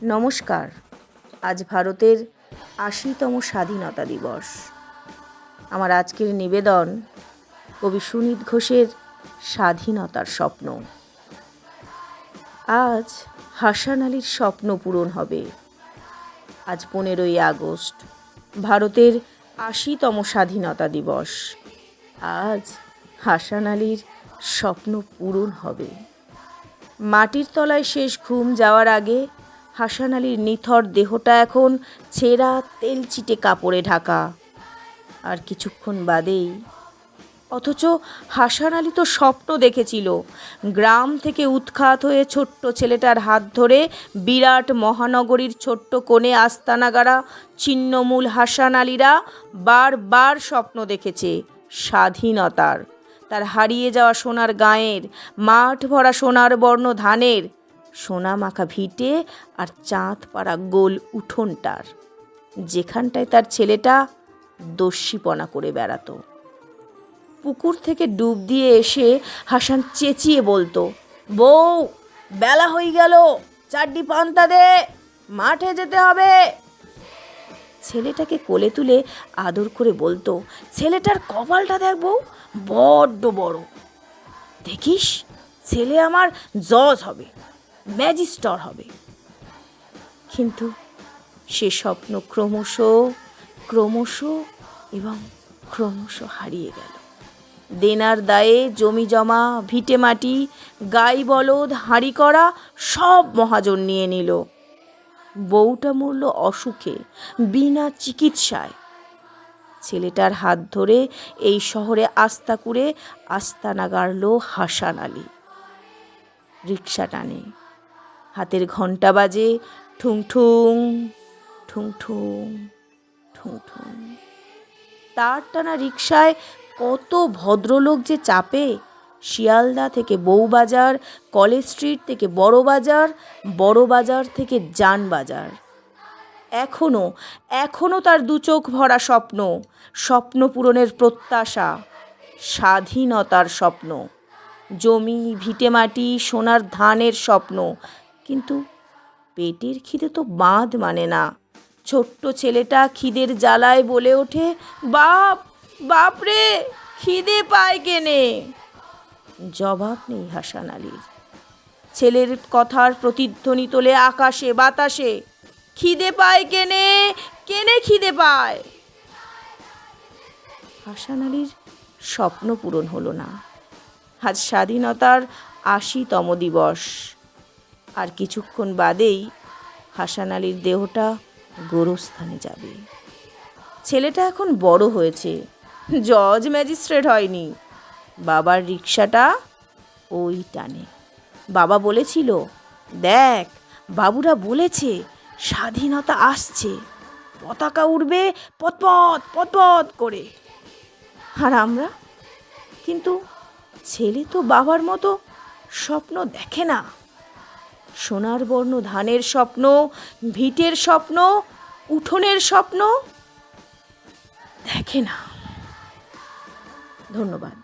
নমস্কার। আজ ভারতের ৮০তম স্বাধীনতা দিবস। আমার আজকের নিবেদন কবি সুনীত ঘোষের স্বাধীনতার স্বপ্ন। আজ হাসান আলীর স্বপ্ন পূরণ হবে। আজ ১৫ই আগস্ট, ভারতের ৮০তম স্বাধীনতা দিবস। আজ হাসান আলীর স্বপ্ন পূরণ হবে। মাটির তলায় শেষ ঘুম যাওয়ার আগে হাসান আলীর নিথর দেহটা এখন ছেঁড়া তেলচিটে কাপড়ে ঢাকা। আর কিছুক্ষণ বাদেই, অথচ হাসান আলী তো স্বপ্ন দেখেছিল গ্রাম থেকে উৎখাত হয়ে ছোট্ট ছেলেটার হাত ধরে বিরাট মহানগরীর ছোট্ট কোণে আস্তানাগাড়া ছিন্নমূল হাসান আলীরা বারবার স্বপ্ন দেখেছে স্বাধীনতার, তার হারিয়ে যাওয়া সোনার গাঁয়ের, মাঠ ভরা সোনার বর্ণ ধানের, সোনা মাখা ভিটে আর চাঁদ পাড়া গোল উঠোনটার, যেখানটায় তার ছেলেটা দস্যিপনা করে বেড়াতো। পুকুর থেকে ডুব দিয়ে এসে হাসান চেঁচিয়ে বলতো, বউ, বেলা হয়ে গেল, চারটি পান্তা দে, মাঠে যেতে হবে। ছেলেটাকে কোলে তুলে আদর করে বলতো, ছেলেটার কপালটা দেখ বউ, বড্ড বড়। দেখিস, ছেলে আমার জজ হবে, ম্যাজিস্ট্রেট হবে। কিন্তু সে স্বপ্ন ক্রমশ হারিয়ে গেল। দেনার দায়ে জমি জমা, ভিটে মাটি, গাই বলদ, হাঁড়ি করা সব মহাজন নিয়ে নিল। বউটা মরল অসুখে, বিনা চিকিৎসায়। ছেলেটার হাত ধরে এই শহরে আস্তা করে আস্তানা গাড়ল হাসান আলী। রিক্সা টানে, হাতের ঘণ্টা বাজে ঠুং ঠুং ঠুং ঠুং ঠুং ঠুং। তার টানা রিক্সায় কত ভদ্রলোক যে চাপে। শিয়ালদা থেকে বউবাজার, কলেজ স্ট্রিট থেকে বড় বাজার থেকে জানবাজার। এখনো তার দু চোখ ভরা স্বপ্ন পূরণের প্রত্যাশা, স্বাধীনতার স্বপ্ন, জমি, ভিটেমাটি, সোনার ধানের স্বপ্ন। কিন্তু পেটের খিদে তো বাঁধ মানে না। ছোট্ট ছেলেটা খিদের জ্বালায় বলে ওঠে, বাপ রে, খিদে পায় কেনে? জবাব নেই হাসান আলীর। ছেলের কথার প্রতিধ্বনি তোলে আকাশে বাতাসে, খিদে পায় কেনে খিদে পায়। হাসান আলীর স্বপ্ন পূরণ হলো না। আজ স্বাধীনতার ৮০তম দিবস। আর কিছুক্ষণ বাদেই হাসান আলীর দেহটা গোরস্থানে যাবে। ছেলেটা এখন বড় হয়েছে, জজ ম্যাজিস্ট্রেট হয়নি। বাবার রিক্সাটা ওই টানে। বাবা বলেছিল, দেখ, বাবুরা বলেছে স্বাধীনতা আসছে, পতাকা উড়বে পতপত পতপত করে। আর আমরা? কিন্তু ছেলে তো বাবার মতো স্বপ্ন দেখে না। সোনার বর্ণ ধানের স্বপ্ন, ভিটের স্বপ্ন, উঠোনের স্বপ্ন দেখে না। ধন্যবাদ।